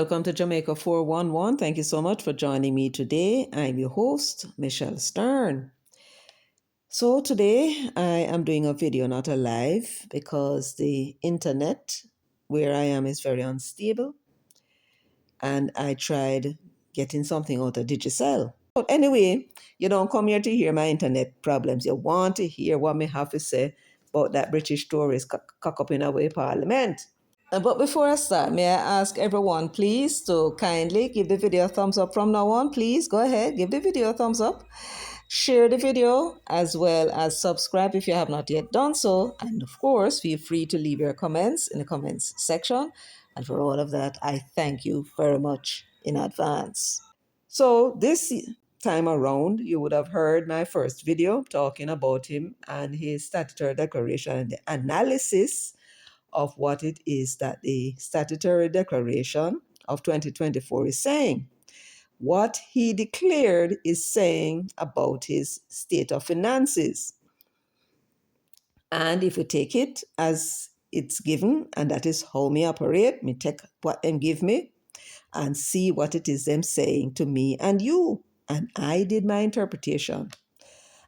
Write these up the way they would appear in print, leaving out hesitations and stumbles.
welcome to Jamaica 411. Thank you so much for joining me today. I'm your host, Michelle Stern. So today I am doing a video, not a live, because the internet where I am is very unstable. And I tried getting something out of Digicel. But anyway, you don't come here to hear my internet problems. You want to hear what me have to say about that British tourist cock up in our parliament. But before I start, may I ask everyone, please, to kindly give the video a thumbs up from now on. Please go ahead, give the video a thumbs up. Share the video as well as subscribe if you have not yet done so. And of course, feel free to leave your comments in the comments section. And for all of that, I thank you very much in advance. So this time around, you would have heard my first video talking about him and his statutory declaration and the analysis of what it is that the statutory declaration of 2024 is saying. What he declared is saying about his state of finances. And if you take it as it's given, and that is how me operate, me take what them give me and see what it is them saying to me and you. And I did my interpretation.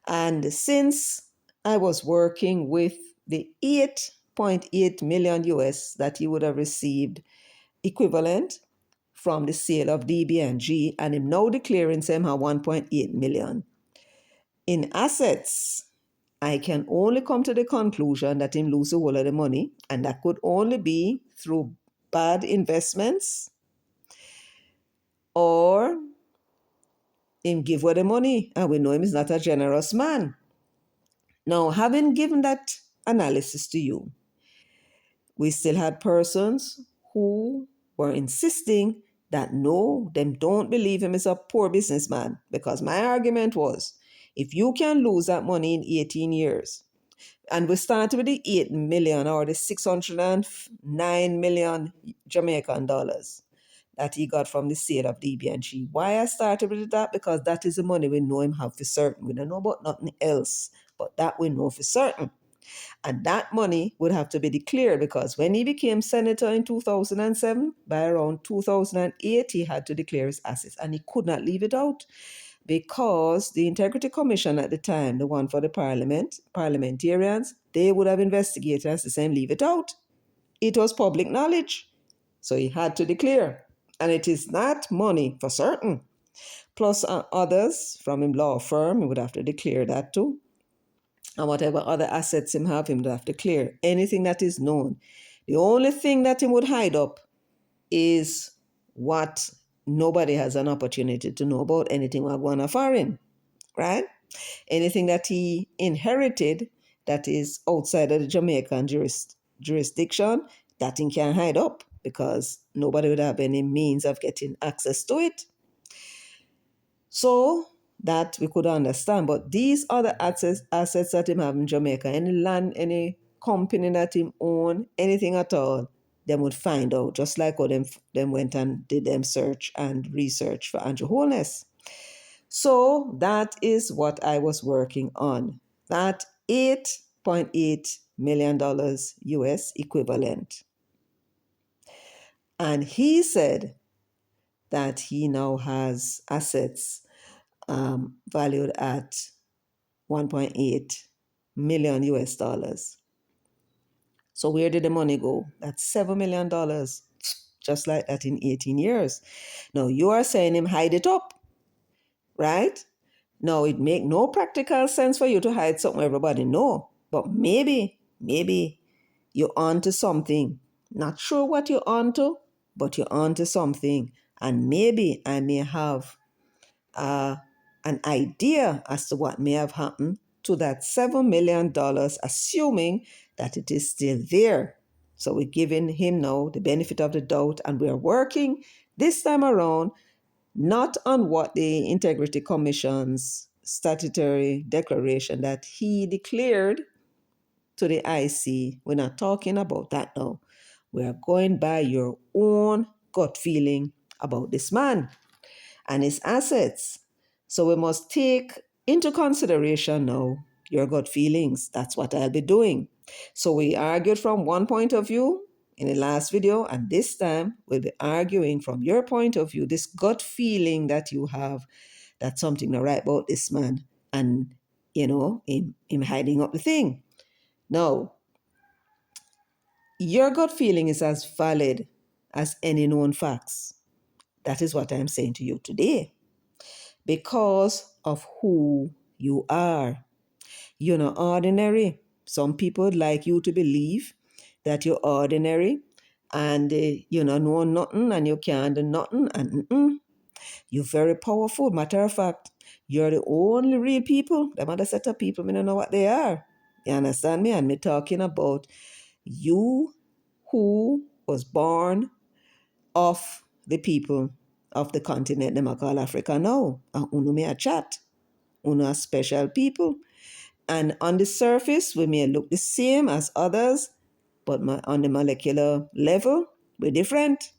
And since I was working with the 8.8 million US that he would have received equivalent from the sale of DBNG, and him now declaring somehow 1.8 million. In assets, I can only come to the conclusion that him lose a whole of the money, and that could only be through bad investments or him give away the money, and we know him is not a generous man. Now, having given that analysis to you, we still had persons who were insisting that no, them don't believe him is a poor businessman. Because my argument was, if you can lose that money in 18 years, and we started with the 8 million or the 609 million Jamaican dollars that he got from the sale of DBNG. Why I started with that? Because that is the money we know him have for certain. We don't know about nothing else, but that we know for certain. And that money would have to be declared because when he became senator in 2007, by around 2008, he had to declare his assets and he could not leave it out because the Integrity Commission at the time, the one for the parliamentarians, they would have investigated as the same, leave it out. It was public knowledge. So he had to declare. And it is not money for certain. Plus others from him law firm, he would have to declare that too. And whatever other assets him have, him would have to clear. Anything that is known. The only thing that he would hide up is what nobody has an opportunity to know about, anything we're going to foreign, right? Anything that he inherited that is outside of the Jamaican jurisdiction, that he can hide up because nobody would have any means of getting access to it. So that we could understand. But these other assets that him have in Jamaica, any land, any company that him own, anything at all, them would find out, just like how them went and did them search and research for Andrew Holness. So that is what I was working on. That $8.8 million US equivalent. And he said that he now has assets valued at 1.8 million US dollars. So where did the money go? That's $7 million, just like that in 18 years. Now you are saying him hide it up, right? Now it make no practical sense for you to hide something everybody know, but maybe you're onto something. Not sure what you're onto, but you're onto something. And maybe I may have an idea as to what may have happened to that $7 million, assuming that it is still there. So we're giving him now the benefit of the doubt, and we're working this time around not on what the Integrity Commission's statutory declaration that he declared to the IC. We're not talking about that now. We're going by your own gut feeling about this man and his assets. So we must take into consideration now your gut feelings. That's what I'll be doing. So we argued from one point of view, in the last video, and this time we'll be arguing from your point of view, this gut feeling that you have that something not right about this man, and him hiding up the thing. Now, your gut feeling is as valid as any known facts. That is what I'm saying to you today. Because of who you are. You're not ordinary. Some people would like you to believe that you're ordinary and you don't know nothing and you can't do nothing. And you're very powerful. Matter of fact, you're the only real people. Them other set of people, I don't know what they are. You understand me? And me talking about you who was born of the people of the continent them I call Africa now. And uno may a chat. Uno are special people. And on the surface, we may look the same as others, but on the molecular level, we're different.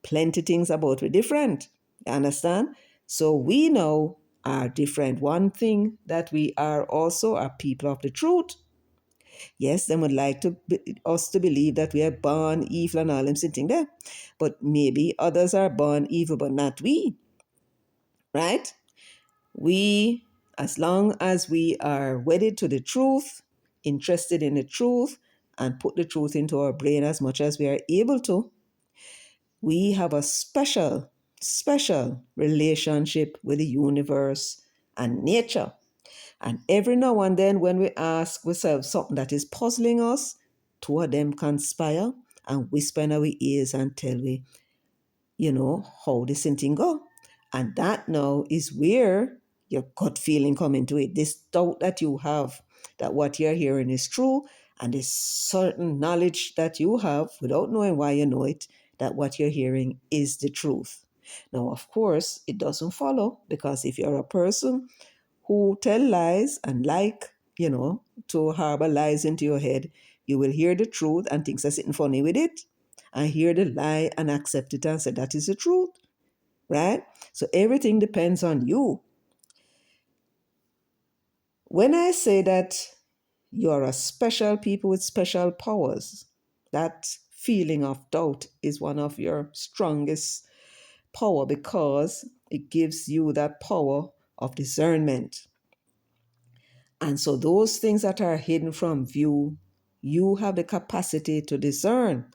Plenty things about we're different. You understand? So we now are different. One thing that we are also are people of the truth. Yes, they would like us to believe that we are born evil and all them sitting there. But maybe others are born evil, but not we. Right? We, as long as we are wedded to the truth, interested in the truth, and put the truth into our brain as much as we are able to, we have a special, special relationship with the universe and nature. And every now and then, when we ask ourselves something that is puzzling us, two of them conspire and whisper in our ears and tell we, how this thing go. And that now is where your gut feeling come into it. This doubt that you have that what you're hearing is true, and this certain knowledge that you have without knowing why you know it, that what you're hearing is the truth. Now, of course, it doesn't follow, because if you're a person who tell lies and to harbor lies into your head, you will hear the truth and things are sitting funny with it, and hear the lie and accept it and say that is the truth, right? So everything depends on you. When I say that you're a special people with special powers, that feeling of doubt is one of your strongest power, because it gives you that power of discernment. And so those things that are hidden from view, you have the capacity to discern.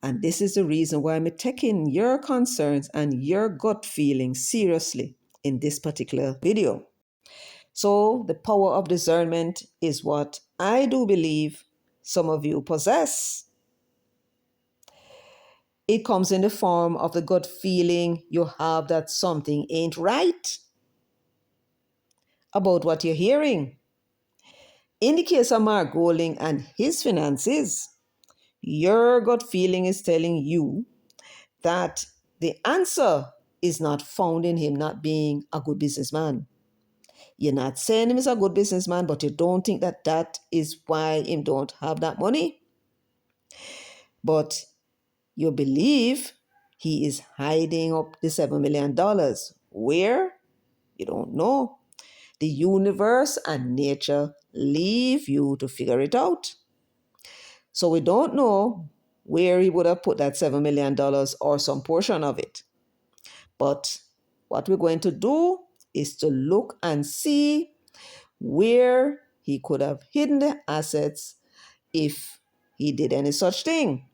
And this is the reason why I'm taking your concerns and your gut feeling seriously in this particular video. So the power of discernment is what I do believe some of you possess. It comes in the form of the gut feeling you have that something ain't right about what you're hearing. In the case of Mark Golding and his finances, your gut feeling is telling you that the answer is not found in him not being a good businessman. You're not saying him is a good businessman, but you don't think that that is why him don't have that money. But you believe he is hiding up the $7 million. Where? You don't know. The universe and nature leave you to figure it out. So we don't know where he would have put that $7 million or some portion of it. But what we're going to do is to look and see where he could have hidden the assets if he did any such thing.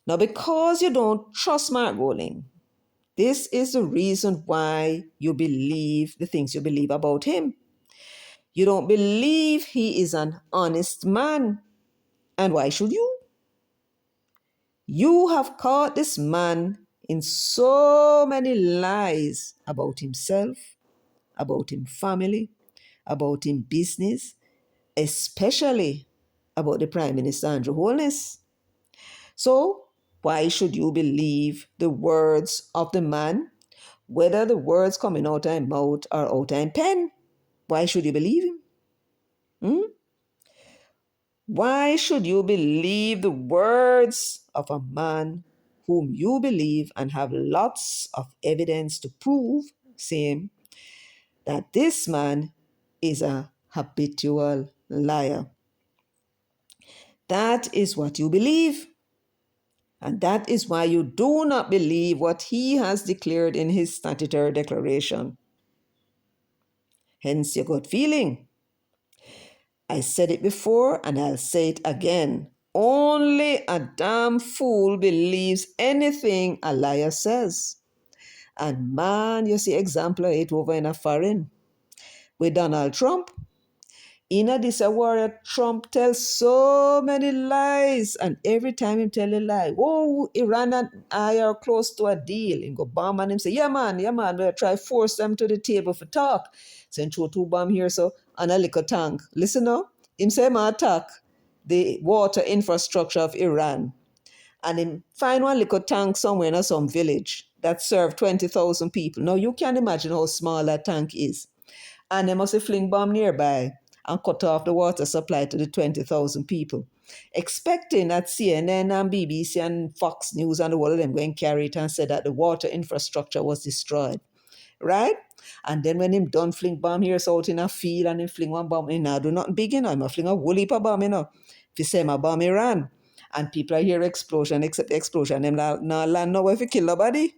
Now, because you don't trust Mark Golding, this is the reason why you believe the things you believe about him. You don't believe he is an honest man. And why should you? You have caught this man in so many lies about himself, about his family, about his business, especially about the Prime Minister Andrew Holness. So, why should you believe the words of the man, whether the words coming out of his mouth or out of his pen? Why should you believe him? Why should you believe the words of a man whom you believe and have lots of evidence to prove, saying that this man is a habitual liar? That is what you believe. And that is why you do not believe what he has declared in his statutory declaration. Hence your gut feeling. I said it before and I'll say it again. Only a damn fool believes anything a liar says. And man, you see example of it over in a foreign with Donald Trump. In a this warrior, Trump tells so many lies, and every time he tell a lie, oh, Iran and I are close to a deal. And go bomb and him say, yeah man, we'll try force them to the table for talk. Send throw two bomb here, so and a little tank. Listen now, him say ma attack the water infrastructure of Iran. And him find one little tank somewhere in some village that serve 20,000 people. Now you can imagine how small that tank is. And they must have fling bomb nearby and cut off the water supply to the 20,000 people, expecting that CNN and BBC and Fox News and the world of them going to carry it and say that the water infrastructure was destroyed, right? And then when him done fling bomb here, so out in a field and him fling one bomb, he now do nothing big, I'm a fling a whole heap of bomb, If he say my bomb Iran, and people are hear explosion, except the explosion, them now land nowhere if you kill nobody.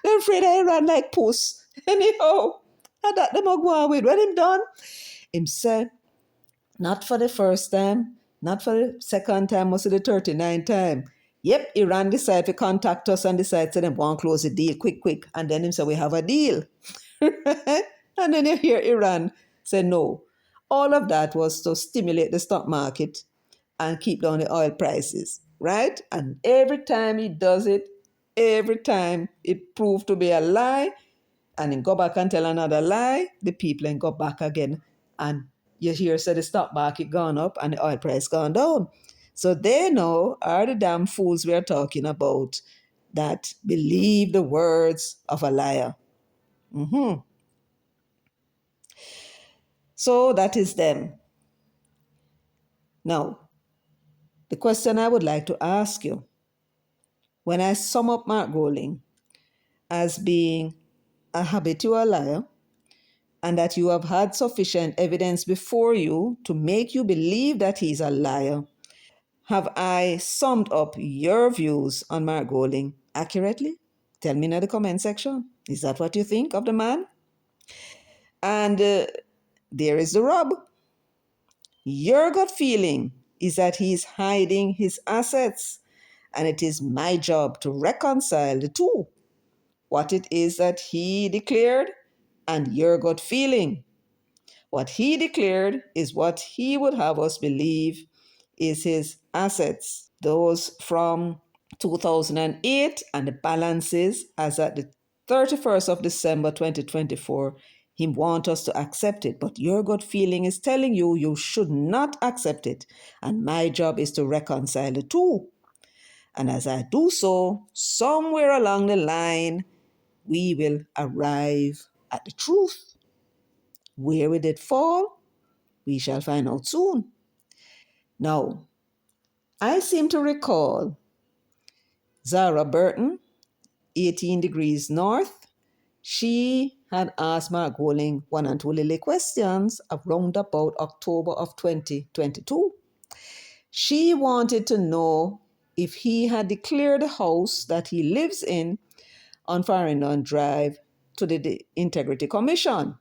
They're afraid I Iran like puss. Anyhow, and that them a go on with. When him done, him said, not for the first time, not for the second time, must the 39th time. Yep, Iran decide to contact us and decide to them want to close the deal quick. And then him say, we have a deal. And then you hear Iran say no. All of that was to stimulate the stock market and keep down the oil prices, right? And every time he does it, every time it proved to be a lie, and then go back and tell another lie, the people then go back again. And you hear say the stock market gone up and the oil price gone down. So they know are the damn fools we are talking about that believe the words of a liar. So that is them. Now, the question I would like to ask you, when I sum up Mark Golding as being a habitual liar, and that you have had sufficient evidence before you to make you believe that he's a liar, have I summed up your views on Mark Golding accurately? Tell me in the comment section. Is that what you think of the man? And there is the rub. Your gut feeling is that he's hiding his assets, and it is my job to reconcile the two. What it is that he declared and your gut feeling. What he declared is what he would have us believe is his assets. Those from 2008 and the balances as at the 31st of December 2024, he wants us to accept it. But your gut feeling is telling you you should not accept it. And my job is to reconcile the two. And as I do so, somewhere along the line, we will arrive at the truth. Where will it fall? We shall find out soon. Now, I seem to recall Zara Burton, 18 degrees north. She had asked Mark Golding one and two little questions around about October of 2022. She wanted to know if he had declared the house that he lives in on Farringdon Drive to the Integrity Commission.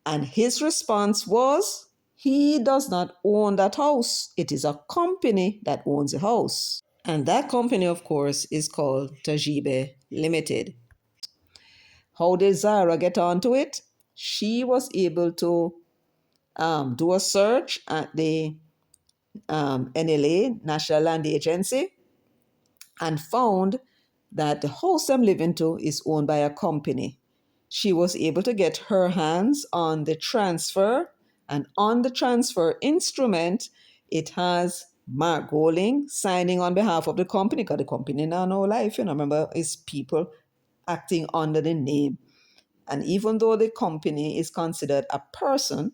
And his response was, he does not own that house. It is a company that owns the house. And that company, of course, is called Tajiba Limited. How did Zara get onto it? She was able to do a search at the NLA, National Land Agency, and found that the house I'm living to is owned by a company. She was able to get her hands on the transfer, and on the transfer instrument, it has Mark Golding signing on behalf of the company, because the company now no life, remember, it's people acting under the name. And even though the company is considered a person,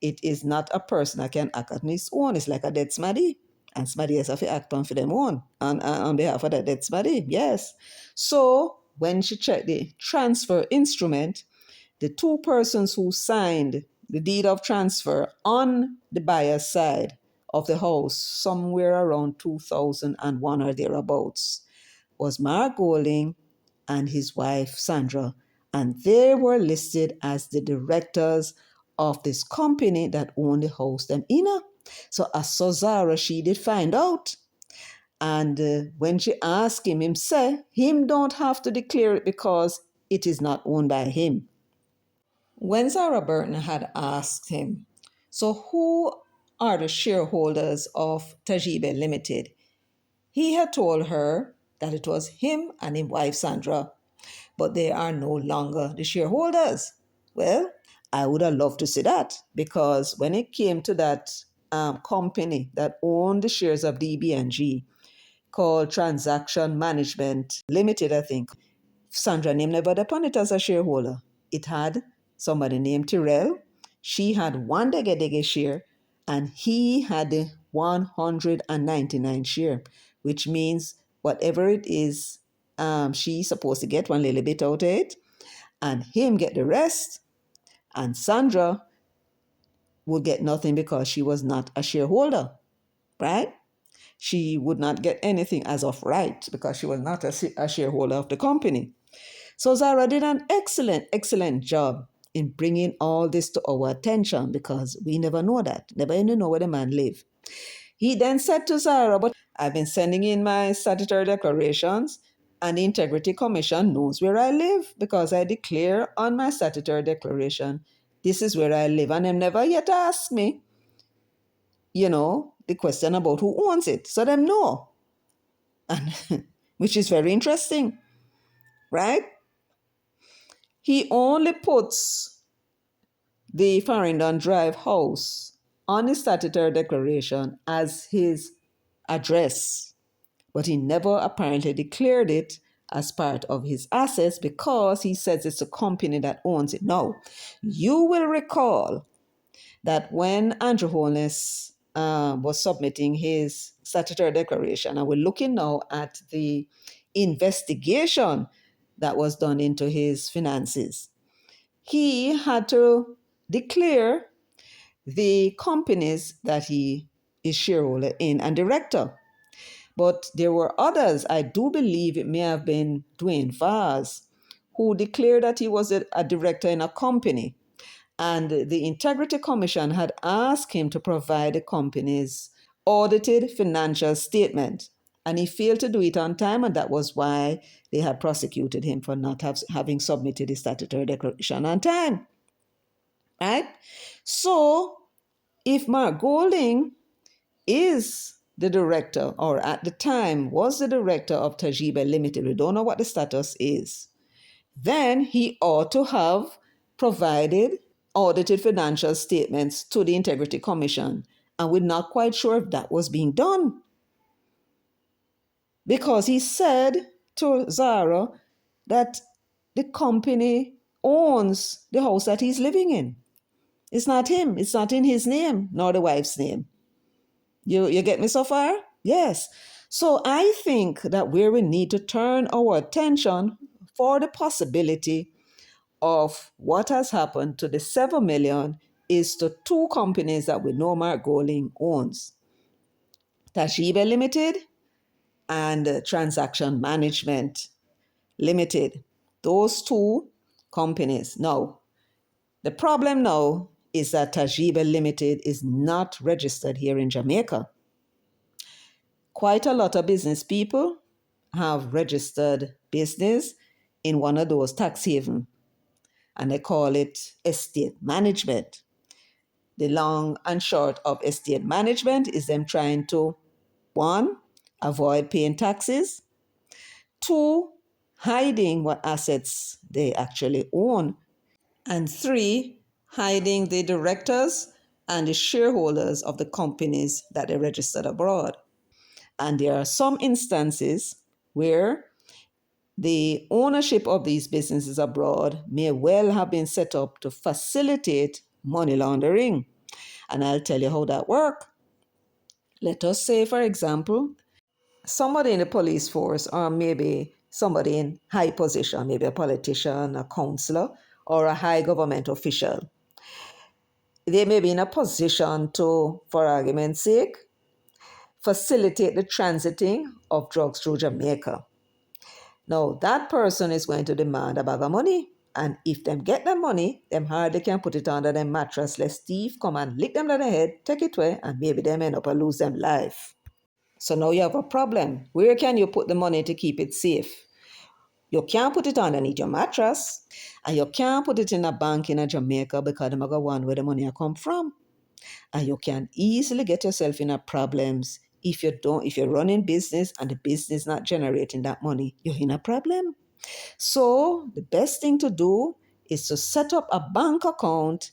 it is not a person that can act on his own. It's like a dead smaddy. And somebody else have to act on for them own. And on behalf of that dead smaddy, yes. So when she checked the transfer instrument, the two persons who signed the deed of transfer on the buyer's side of the house, somewhere around 2001 or thereabouts, was Mark Golding and his wife Sandra, and they were listed as the directors of this company that owned the house them Ina. So as so Zara, she did find out. And when she asked him, him say, him don't have to declare it because it is not owned by him. When Zara Burton had asked him, so who are the shareholders of Tajiba Limited? He had told her that it was him and his wife Sandra, but they are no longer the shareholders. Well, I would have loved to see that, because when it came to that company that owned the shares of DBNG called Transaction Management Limited, I think, Sandra name never upon it as a shareholder. It had somebody named Tyrell. She had one dege share, and he had the 199 share, which means whatever it is, she's supposed to get one little bit out of it, and him get the rest. And Sandra would get nothing because she was not a shareholder, right? She would not get anything as of right because she was not a shareholder of the company. So Zara did an excellent job in bringing all this to our attention, because we never know that. Never even know where the man live. He then said to Zara, but I've been sending in my statutory declarations, and the Integrity Commission knows where I live because I declare on my statutory declaration, this is where I live. And they never yet asked me, the question about who owns it. So them know. And which is very interesting, right? He only puts the Farringdon Drive house on his statutory declaration as his address, but he never apparently declared it as part of his assets because he says it's a company that owns it. Now, you will recall that when Andrew Holness was submitting his statutory declaration, and we're looking now at the investigation that was done into his finances, he had to declare the companies that he is shareholder in and director. But there were others. I do believe it may have been Dwayne Vaz, who declared that he was a director in a company. And the Integrity Commission had asked him to provide the company's audited financial statement. And he failed to do it on time, and that was why they had prosecuted him for not having submitted his statutory declaration on time. Right? So, if Mark Golding is the director, or at the time was the director of Tajiba Limited, we don't know what the status is, then he ought to have provided audited financial statements to the Integrity Commission. And we're not quite sure if that was being done, because he said to Zara that the company owns the house that he's living in. It's not him. It's not in his name, nor the wife's name. You get me so far? Yes. So I think that where we need to turn our attention for the possibility of what has happened to the 7 million is to two companies that we know Mark Golding owns: Tajiba Limited and Transaction Management Limited. Those two companies. Now, the problem now is that Tajiba Limited is not registered here in Jamaica. Quite a lot of business people have registered business in one of those tax havens, and they call it estate management. The long and short of estate management is them trying to, one, avoid paying taxes, two, hiding what assets they actually own, and three, hiding the directors and the shareholders of the companies that they registered abroad. And there are some instances where the ownership of these businesses abroad may well have been set up to facilitate money laundering. And I'll tell you how that works. Let us say, for example, somebody in the police force, or maybe somebody in high position, maybe a politician, a councillor, or a high government official, they may be in a position to, for argument's sake, facilitate the transiting of drugs through Jamaica. Now, that person is going to demand a bag of money. And if them get the money, them hardly can put it under them mattress. Lest thief come and lick them on the head, take it away, and maybe them end up and lose them life. So now you have a problem. Where can you put the money to keep it safe? You can't put it underneath your mattress. And you can't put it in a bank in a Jamaica because them are one where the money come from. And you can easily get yourself in a problems if you're running business and the business not generating that money, you're in a problem. So the best thing to do is to set up a bank account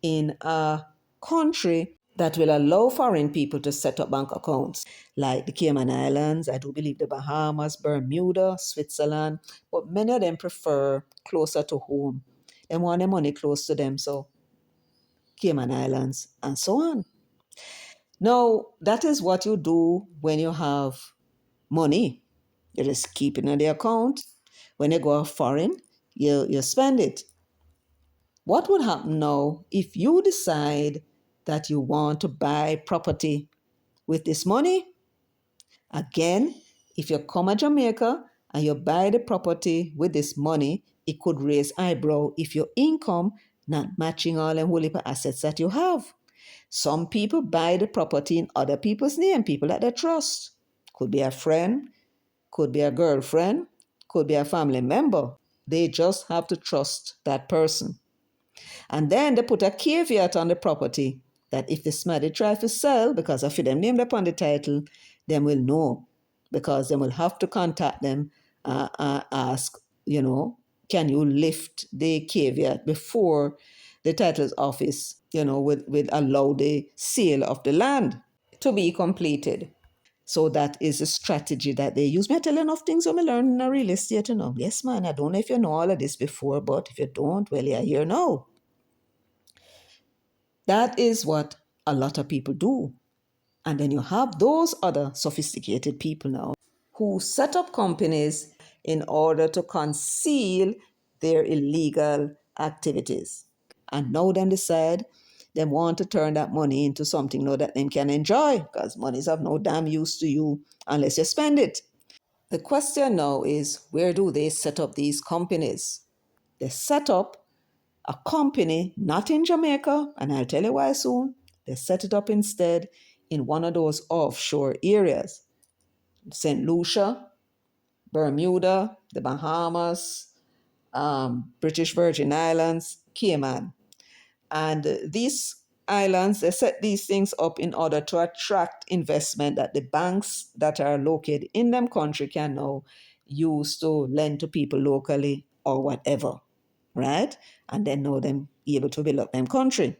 in a country that will allow foreign people to set up bank accounts, like the Cayman Islands, I do believe the Bahamas, Bermuda, Switzerland, but many of them prefer closer to home. They want their money close to them, so Cayman Islands and so on. Now, that is what you do when you have money. You just keep it in the account. When you go foreign, you spend it. What would happen now if you decide that you want to buy property with this money? Again, if you come to Jamaica and you buy the property with this money, it could raise eyebrow if your income not matching all them whole heap of assets that you have. Some people buy the property in other people's name, people that they trust. Could be a friend, could be a girlfriend, could be a family member. They just have to trust that person. And then they put a caveat on the property that if the somebody try to sell, because if them named upon the title, then will know. Because they will have to contact them, ask, can you lift the caveat before the titles office, will allow the sale of the land to be completed. So that is a strategy that they use. Me I tell you enough things when I learn in a real estate, Yes, man, I don't know if you know all of this before, but if you don't, well, you're here now. That is what a lot of people do. And then you have those other sophisticated people now who set up companies in order to conceal their illegal activities. And now them decide they want to turn that money into something now that them can enjoy, because money is of no damn use to you unless you spend it. The question now is, where do they set up these companies? They set up a company not in Jamaica, and I'll tell you why soon. They set it up instead in one of those offshore areas. St. Lucia, Bermuda, the Bahamas, British Virgin Islands, Cayman. And these islands, they set these things up in order to attract investment that the banks that are located in them country can now use to lend to people locally or whatever, right? And then know them able to build up them country.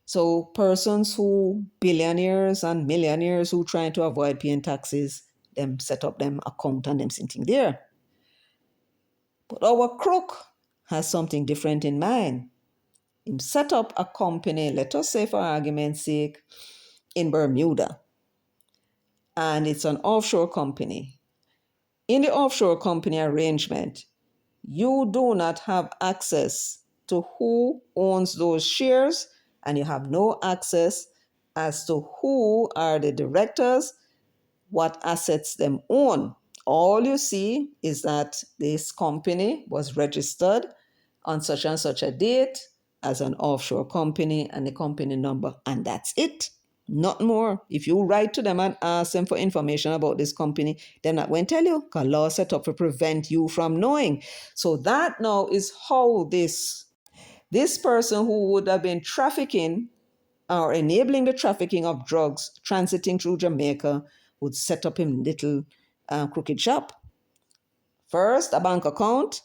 So persons who, billionaires and millionaires who trying to avoid paying taxes, them set up them account and them sitting there. But our crook has something different in mind. Him set up a company, let us say for argument's sake, in Bermuda. And it's an offshore company. In the offshore company arrangement, you do not have access to who owns those shares, and you have no access as to who are the directors, what assets them own. All you see is that this company was registered on such and such a date as an offshore company and the company number, and that's it. Not more. If you write to them and ask them for information about this company, they're not going to tell you, because law set up to prevent you from knowing. So that now is how this person who would have been trafficking or enabling the trafficking of drugs transiting through Jamaica would set up him little crooked shop. First, a bank account,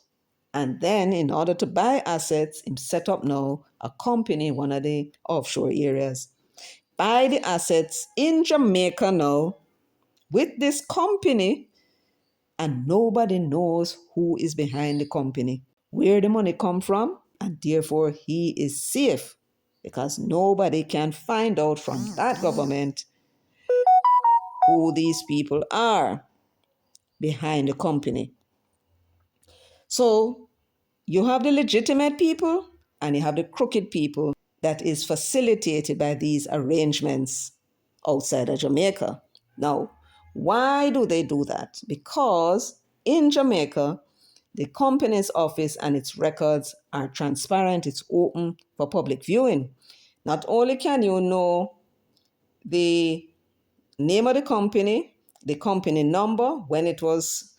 and then in order to buy assets, him set up now a company in one of the offshore areas. Buy the assets in Jamaica now with this company, and nobody knows who is behind the company, where the money come from, and therefore he is safe because nobody can find out from that government who these people are behind the company. So you have the legitimate people and you have the crooked people that is facilitated by these arrangements outside of Jamaica. Now, why do they do that? Because in Jamaica, the company's office and its records are transparent, it's open for public viewing. Not only can you know the name of the company number, when it was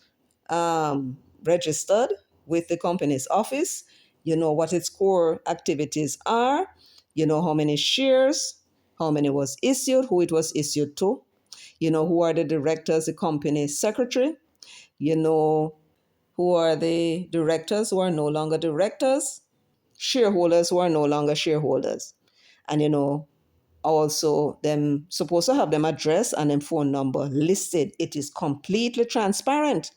registered with the company's office, you know what its core activities are, you know how many shares, how many was issued, who it was issued to, you know who are the directors, the company's secretary, you know who are the directors who are no longer directors, shareholders who are no longer shareholders. And you know, also them supposed to have them address and them phone number listed. It is completely transparent.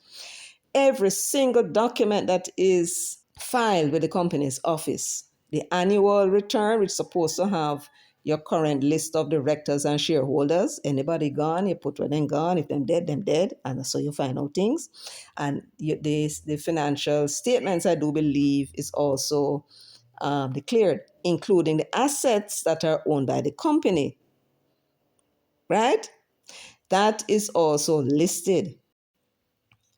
Every single document that is filed with the company's office, the annual return, which is supposed to have your current list of directors and shareholders. Anybody gone, you put where them gone. If them dead, and so you find out things. And the financial statements, I do believe, is also declared, including the assets that are owned by the company, right? That is also listed.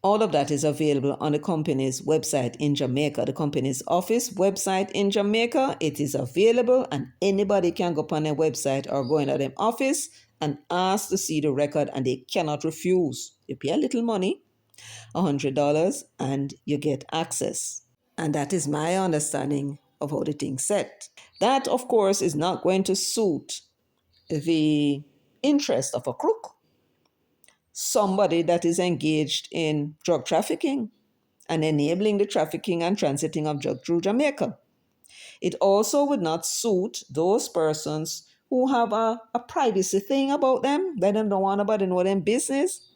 All of that is available on the company's website in Jamaica, the company's office website in Jamaica. It is available, and anybody can go upon their website or go into their office and ask to see the record, and they cannot refuse. You pay a little money, $100, and you get access. And that is my understanding of how the thing's set. That, of course, is not going to suit the interest of a crook, somebody that is engaged in drug trafficking and enabling the trafficking and transiting of drugs through Jamaica. It also would not suit those persons who have a privacy thing about them. They don't want nobody know them business.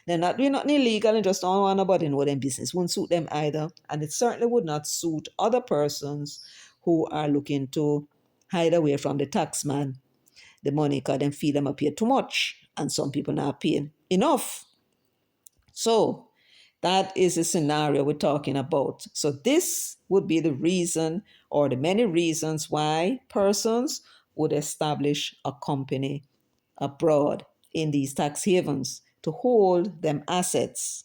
They're not doing nothing illegal and just don't want nobody know them business. Wouldn't suit them either. And it certainly would not suit other persons who are looking to hide away from the tax man the money because them feel them appear too much. And some people not paying enough. So that is the scenario we're talking about. So this would be the reason or the many reasons why persons would establish a company abroad in these tax havens to hold them assets.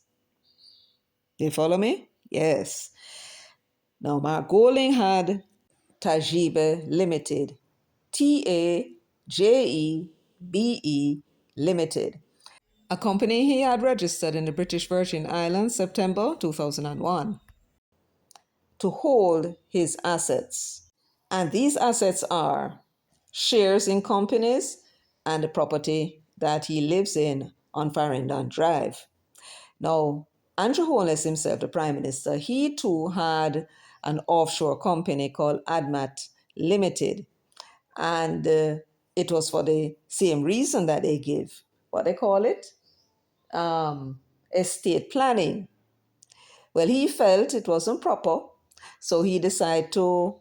Do you follow me? Yes. Now, Mark Golding had Tajiba Limited, Tajebe Limited, a company he had registered in the British Virgin Islands September 2001 to hold his assets. And these assets are shares in companies and the property that he lives in on Farringdon Drive. Now, Andrew Holness himself, the Prime Minister, he too had an offshore company called ADMAT Limited. And it was for the same reason that they give. What they call it? Estate planning. Well, he felt it wasn't proper, so he decided to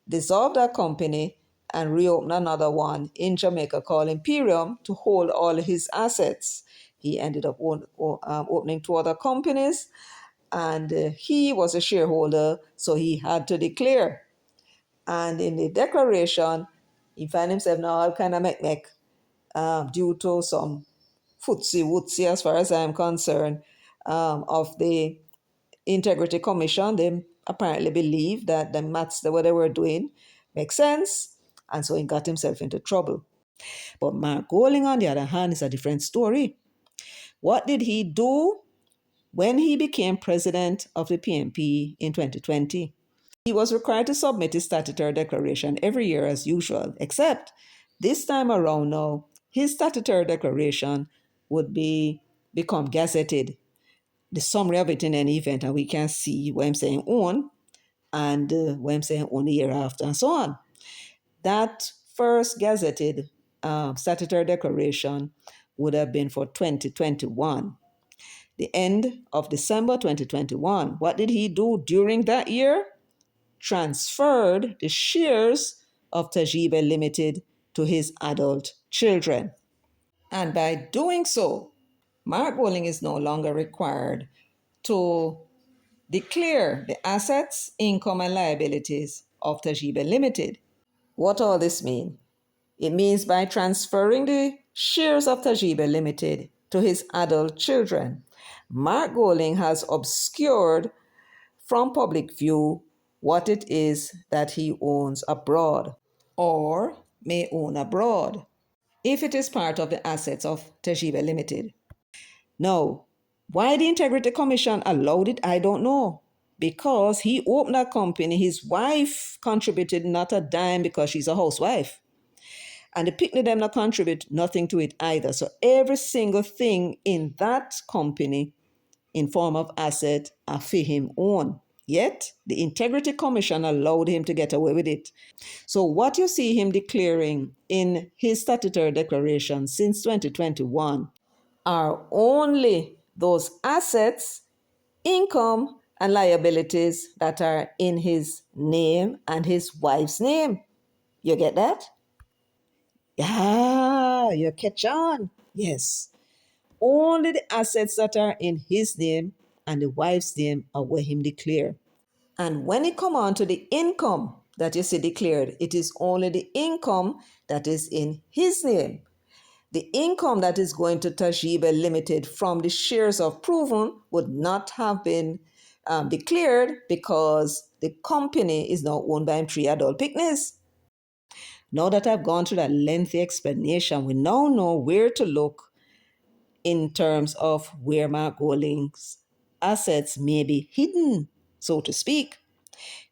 dissolve that company and reopen another one in Jamaica called Imperium to hold all his assets. He ended up opening two other companies, and he was a shareholder, so he had to declare. And in the declaration, he found himself now all kind of make due to some footsie wootsy, as far as I'm concerned, of the Integrity Commission. They apparently believe that the maths that what they were doing makes sense, and so he got himself into trouble. But Mark Golding, on the other hand, is a different story. What did he do when he became president of the PNP in 2020? He was required to submit his statutory declaration every year as usual, except this time around now, his statutory declaration would become gazetted, the summary of it in any event, and we can see what I'm saying on and what I'm saying on the year after and so on. That first gazetted statutory declaration would have been for 2021, the end of December 2021. What did he do during that year? Transferred the shares of Tajiba Limited to his adult children. And by doing so, Mark Golding is no longer required to declare the assets, income, and liabilities of Tajiba Limited. What all this mean? It means by transferring the shares of Tajiba Limited to his adult children, Mark Golding has obscured from public view what it is that he owns abroad or may own abroad if it is part of the assets of Tajiba Limited. Now, why the Integrity Commission allowed it, I don't know. Because he opened a company, his wife contributed not a dime because she's a housewife. And the picnic them not contribute nothing to it either. So every single thing in that company in form of asset are for him own. Yet the Integrity Commission allowed him to get away with it. So what you see him declaring in his statutory declaration since 2021 are only those assets, income, and liabilities that are in his name and his wife's name. You get that? Yeah, you catch on. Yes. Only the assets that are in his name and the wife's name are where him declare. And when it come on to the income that you see declared, it is only the income that is in his name. The income that is going to Tajebe Limited from the shares of Proven would not have been declared because the company is now owned by three adult picnics. Now that I've gone through that lengthy explanation, we now know where to look in terms of where Mark Golding's assets may be hidden, so to speak,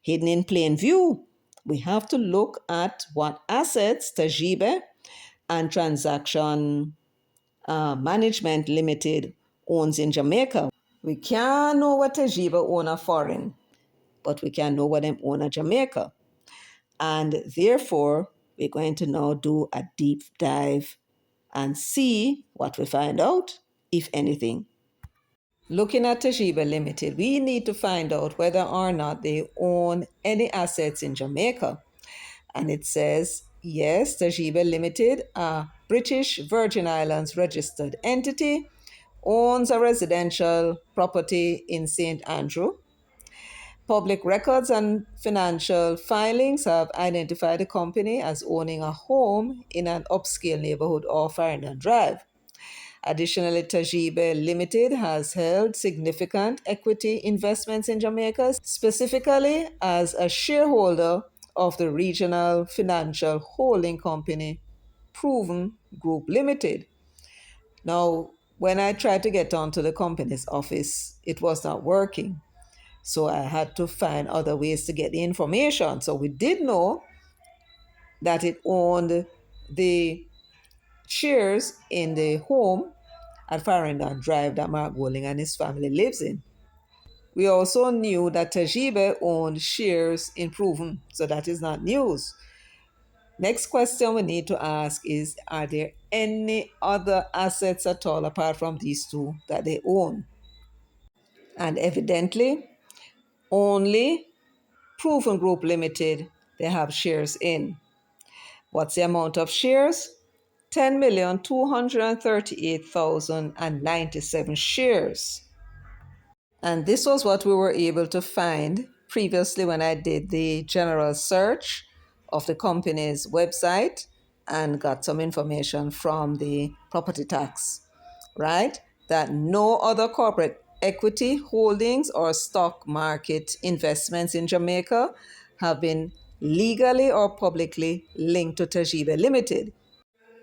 hidden in plain view. We have to look at what assets Tajebe and Transaction Management Limited owns in Jamaica. We can't know what Tajiba own a foreign, but we can know what them own a Jamaica. And therefore, we're going to now do a deep dive and see what we find out, if anything. Looking at Tajiba Limited, we need to find out whether or not they own any assets in Jamaica. And it says, yes, Tajiba Limited, a British Virgin Islands registered entity, owns a residential property in St. Andrew. Public records and financial filings have identified the company as owning a home in an upscale neighborhood off Farringdon Drive. Additionally, Tajiba Limited has held significant equity investments in Jamaica, specifically as a shareholder of the regional financial holding company, Proven Group Limited. Now, when I tried to get onto the company's office, it was not working. So I had to find other ways to get the information. So we did know that it owned the shares in the home at Farringdon Drive that Mark Golding and his family lives in. We also knew that Tajebe owned shares in Proven, so that is not news. Next question we need to ask is, are there any other assets at all apart from these two that they own? And evidently, only Proven Group Limited they have shares in. What's the amount of shares? 10,238,097 shares. And this was what we were able to find previously when I did the general search of the company's website and got some information from the property tax, right? That no other corporate equity holdings or stock market investments in Jamaica have been legally or publicly linked to Tajiba Limited.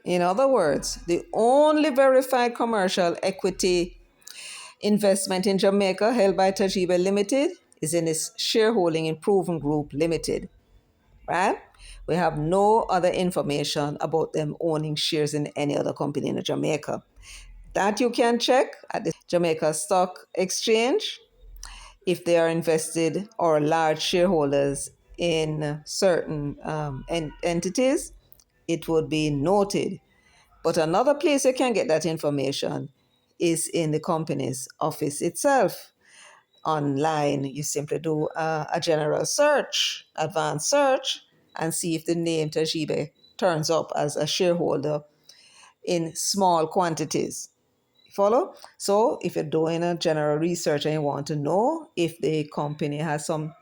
In other words, the only verified commercial equity investment in Jamaica held by Tajiba Limited is in its shareholding in Proven Group Limited, right? We have no other information about them owning shares in any other company in Jamaica. That you can check at the Jamaica Stock Exchange if they are invested or large shareholders in certain entities, it would be noted. But another place you can get that information is in the company's office itself. Online, you simply do a general search, advanced search, and see if the name Tajibe turns up as a shareholder in small quantities. Follow? So if you're doing a general research and you want to know if the company has some,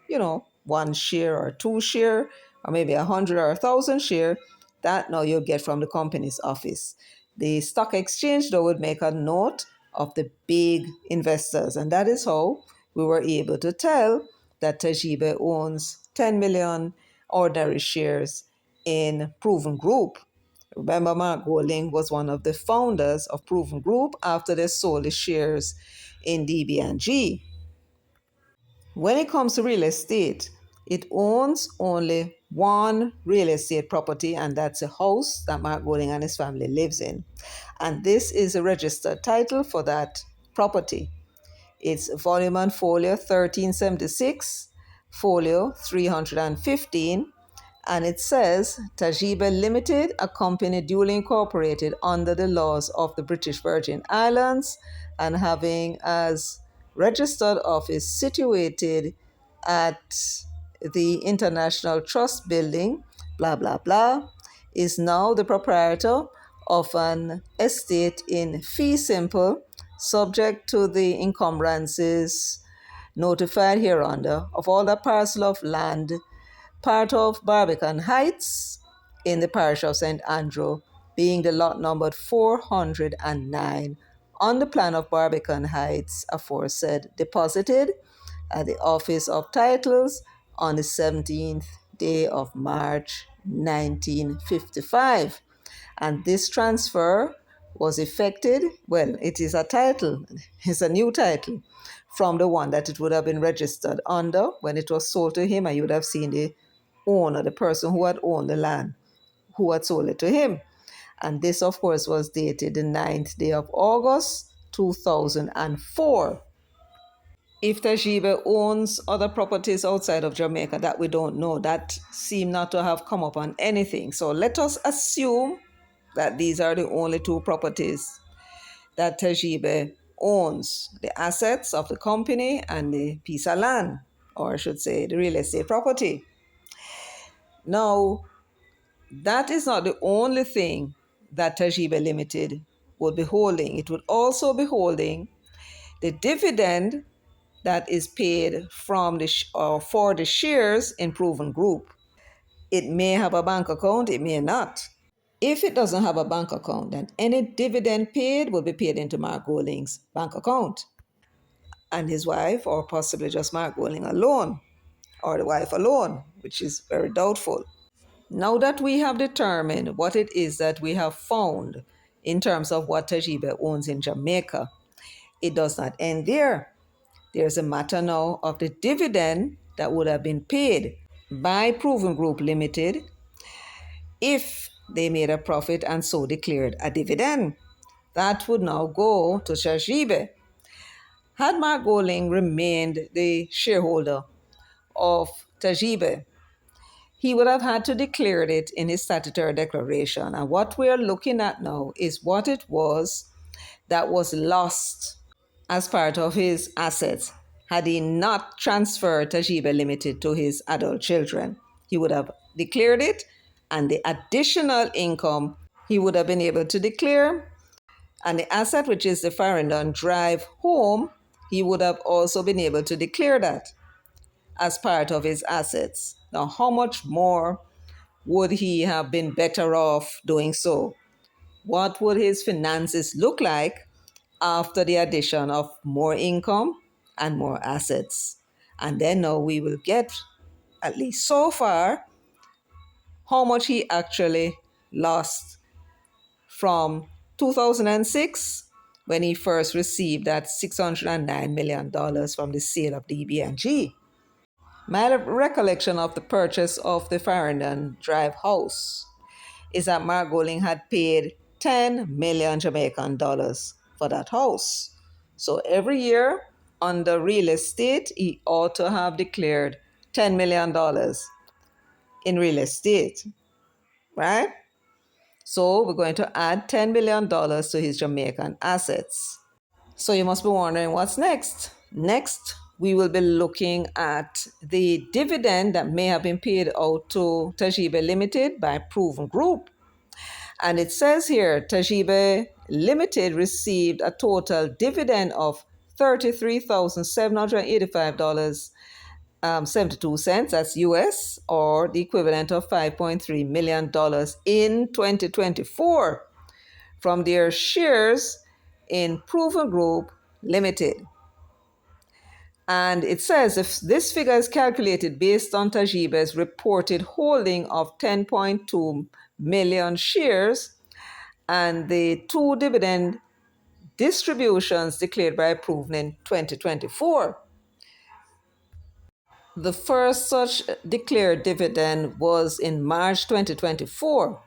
one share or two share, or maybe 100 or 1,000 share, that now you'll get from the company's office. The stock exchange, though, would make a note of the big investors. And that is how we were able to tell that Tajebe owns 10 million ordinary shares in Proven Group. Remember, Mark Golding was one of the founders of Proven Group after they sold the shares in DB&G. When it comes to real estate, it owns only one real estate property, and that's a house that Mark Golding and his family lives in. And this is a registered title for that property. It's volume and folio 1376, folio 315, and it says Tajiba Limited, a company duly incorporated under the laws of the British Virgin Islands and having as registered office situated at the International Trust Building, blah, blah, blah, is now the proprietor of an estate in fee simple, subject to the encumbrances notified hereunder of all the parcel of land, part of Barbican Heights in the parish of St. Andrew, being the lot numbered 409 on the plan of Barbican Heights aforesaid, deposited at the Office of Titles on the 17th day of March 1955. And this transfer was effected, well, it is a title, it's a new title from the one that it would have been registered under when it was sold to him, and you would have seen the owner, the person who had owned the land, who had sold it to him. And this, of course, was dated the 9th day of August, 2004. If Tajebe owns other properties outside of Jamaica that we don't know, that seem not to have come up on anything. So let us assume that these are the only two properties that Tajebe owns, the assets of the company and the piece of land, or I should say the real estate property. Now, that is not the only thing that Tajiba Limited would be holding. It would also be holding the dividend that is paid from for the shares in Proven Group. It may have a bank account, it may not. If it doesn't have a bank account, then any dividend paid will be paid into Mark Golding's bank account. And his wife, or possibly just Mark Golding alone, or the wife alone, which is very doubtful. Now that we have determined what it is that we have found in terms of what Tajebe owns in Jamaica, it does not end there. There's a matter now of the dividend that would have been paid by Proven Group Limited if they made a profit and so declared a dividend. That would now go to Tajebe. Had Mark Golding remained the shareholder of Tajebe, he would have had to declare it in his statutory declaration. And what we're looking at now is what it was that was lost as part of his assets had he not transferred Tajiba Limited to his adult children. He would have declared it, and the additional income he would have been able to declare, and the asset, which is the Farringdon Drive home, he would have also been able to declare that as part of his assets. Now, how much more would he have been better off doing so? What would his finances look like after the addition of more income and more assets? And then now we will get, at least so far, how much he actually lost from 2006 when he first received that $609 million from the sale of DB&G. My recollection of the purchase of the Farringdon Drive house is that Mark Golding had paid 10 million Jamaican dollars for that house. So every year under real estate, he ought to have declared $10 million in real estate, right? So we're going to add $10 million to his Jamaican assets. So you must be wondering what's next. Next, we will be looking at the dividend that may have been paid out to Tajebe Limited by Proven Group. And it says here, Tajebe Limited received a total dividend of $33,785 72 cents, that's US, or the equivalent of $5.3 million in 2024 from their shares in Proven Group Limited. And it says if this figure is calculated based on Tajiba's reported holding of 10.2 million shares and the two dividend distributions declared by Proven in 2024. The first such declared dividend was in March 2024,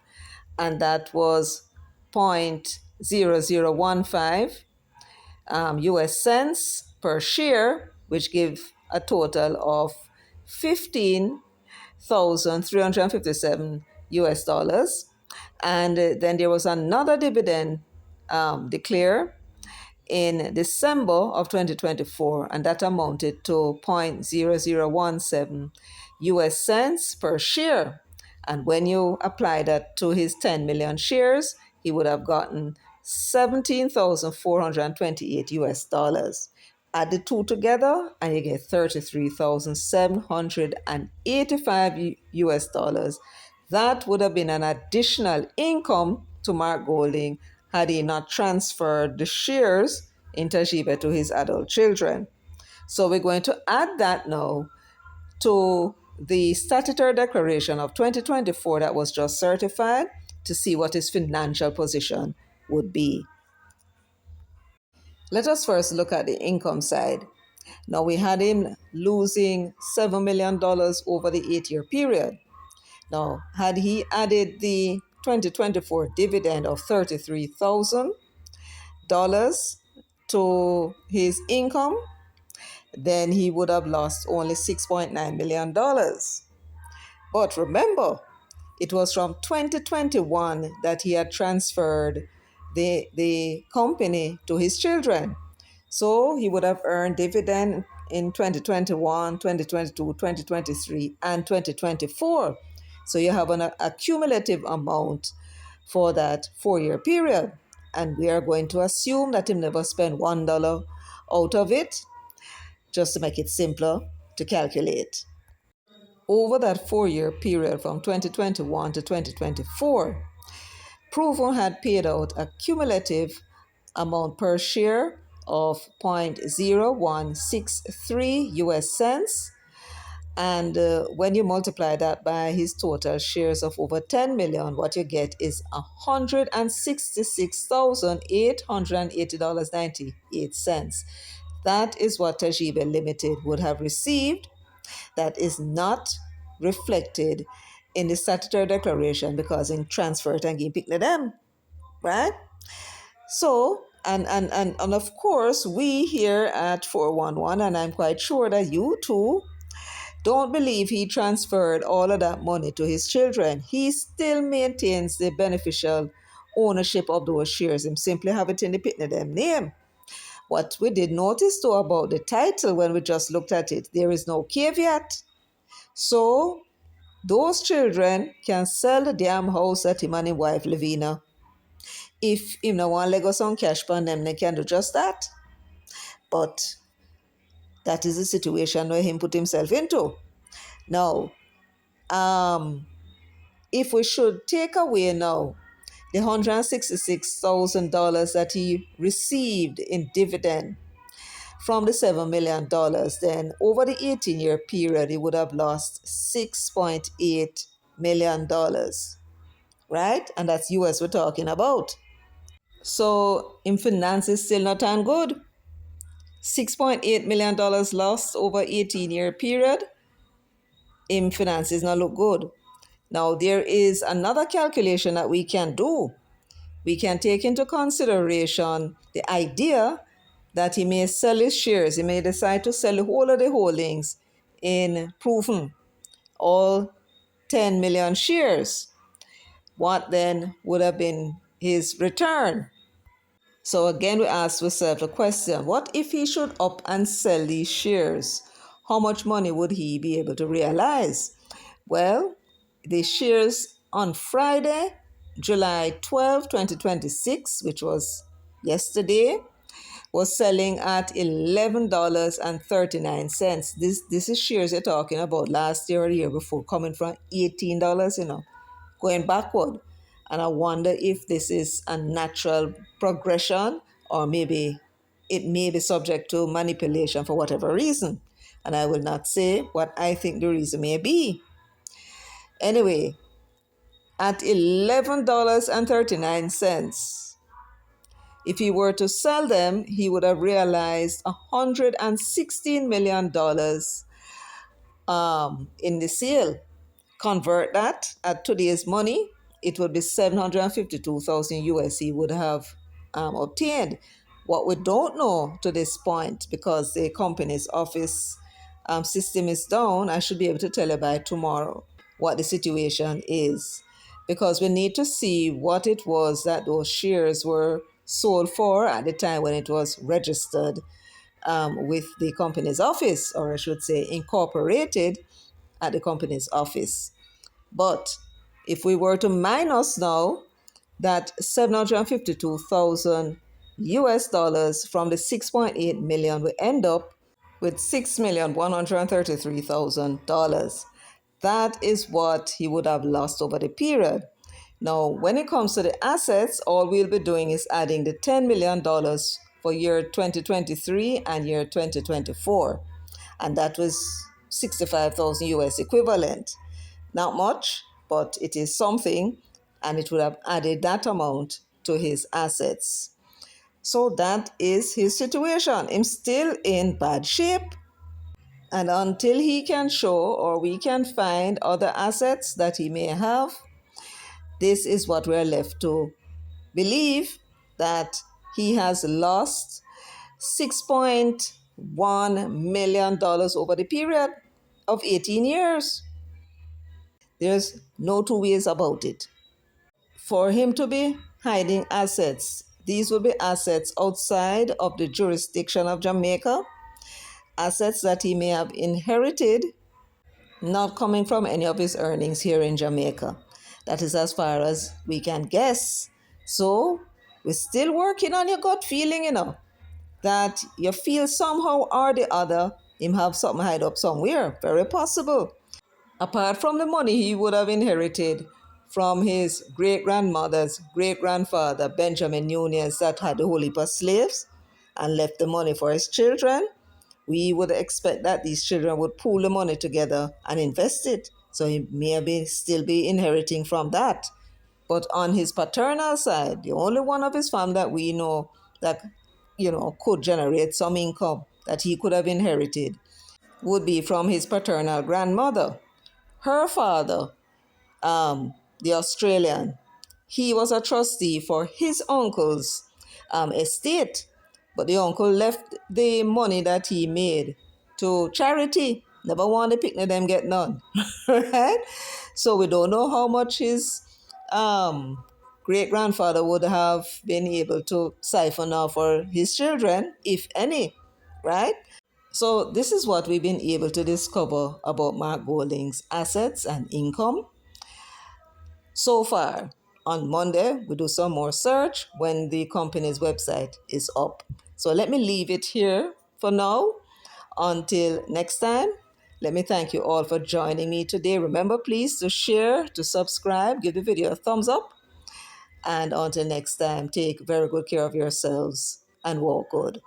and that was 0.0015 US cents per share, which give a total of 15,357 US dollars. And then there was another dividend declared in December of 2024, and that amounted to 0.0017 US cents per share. And when you apply that to his 10 million shares, he would have gotten 17,428 US dollars. Add the two together and you get 33,785 US dollars. That would have been an additional income to Mark Golding had he not transferred the shares in Tajebe to his adult children. So we're going to add that now to the statutory declaration of 2024 that was just certified to see what his financial position would be. Let us first look at the income side. Now, we had him losing $7 million over the 8-year period. Now, had he added the 2024 dividend of $33,000 to his income, then he would have lost only $6.9 million. But remember, it was from 2021 that he had transferred the company to his children. So he would have earned dividend in 2021, 2022, 2023, and 2024. So you have an accumulative amount for that 4-year period. And we are going to assume that he never spent $1 out of it, just to make it simpler to calculate. Over that 4-year period from 2021 to 2024, Proven had paid out a cumulative amount per share of 0.0163 US cents. And when you multiply that by his total shares of over 10 million, what you get is $166,880.98. That is what Tajiba Limited would have received. That is not reflected in the statutory declaration because in transfer it and give pick them, right? So, and of course, we here at 411, and I'm quite sure that you too, don't believe he transferred all of that money to his children. He still maintains the beneficial ownership of those shares. Him simply have it in the Pitney them name. What we did notice though about the title when we just looked at it, there is no caveat. So those children can sell the damn house that him and his wife live in. If him no want Lego some cash pan them, they can do just that. But that is the situation where him put himself into. Now, if we should take away now the $166,000 that he received in dividend from the $7 million, then over the 18-year period, he would have lost $6.8 million, right? And that's US we're talking about. So in finance is still not on good. $6.8 million lost over 18-year period. In finance is not look good. Now there is another calculation that we can do. We can take into consideration the idea that he may sell his shares. He may decide to sell the whole of the holdings in Proven, all 10 million shares. What then would have been his return? So again, we ask ourselves the question, what if he should up and sell these shares? How much money would he be able to realize? Well, the shares on Friday, July 12, 2026, which was yesterday, was selling at $11.39. This is shares you're talking about last year or the year before, coming from $18, going backward. And I wonder if this is a natural progression, or maybe it may be subject to manipulation for whatever reason. And I will not say what I think the reason may be. Anyway, at $11.39, if he were to sell them, he would have realized $116 million in the sale. Convert that at today's money, it would be 752,000 US he would have obtained. What we don't know to this point, because the company's office system is down, I should be able to tell you by tomorrow what the situation is, because we need to see what it was that those shares were sold for at the time when it was registered with the company's office, or I should say incorporated at the company's office. But if we were to minus now that 752,000 US dollars from the 6.8 million, we end up with $6,133,000. That is what he would have lost over the period. Now, when it comes to the assets, all we'll be doing is adding the $10 million for year 2023 and year 2024. And that was 65,000 US equivalent. Not much, but it is something, and it would have added that amount to his assets. So that is his situation. I'm still in bad shape. And until he can show, or we can find other assets that he may have, this is what we're left to believe, that he has lost $6.1 million over the period of 18 years. There's no two ways about it. For him to be hiding assets, these will be assets outside of the jurisdiction of Jamaica, assets that he may have inherited, not coming from any of his earnings here in Jamaica. That is as far as we can guess. So we're still working on your gut feeling, that you feel somehow or the other him have something hide up somewhere. Very possible. Apart from the money he would have inherited from his great-grandmother's great-grandfather, Benjamin Nunez, that had a whole heap of slaves and left the money for his children, we would expect that these children would pool the money together and invest it. So he may still be inheriting from that. But on his paternal side, the only one of his family that we know that, could generate some income that he could have inherited would be from his paternal grandmother. Her father, the Australian, he was a trustee for his uncle's estate, but the uncle left the money that he made to charity. Never want the picnic them get none, right? So we don't know how much his great grandfather would have been able to siphon off for his children, if any, right? So this is what we've been able to discover about Mark Golding's assets and income so far. On Monday, we do some more search when the company's website is up. So let me leave it here for now. Until next time, let me thank you all for joining me today. Remember, please, to share, to subscribe, give the video a thumbs up. And until next time, take very good care of yourselves and walk good.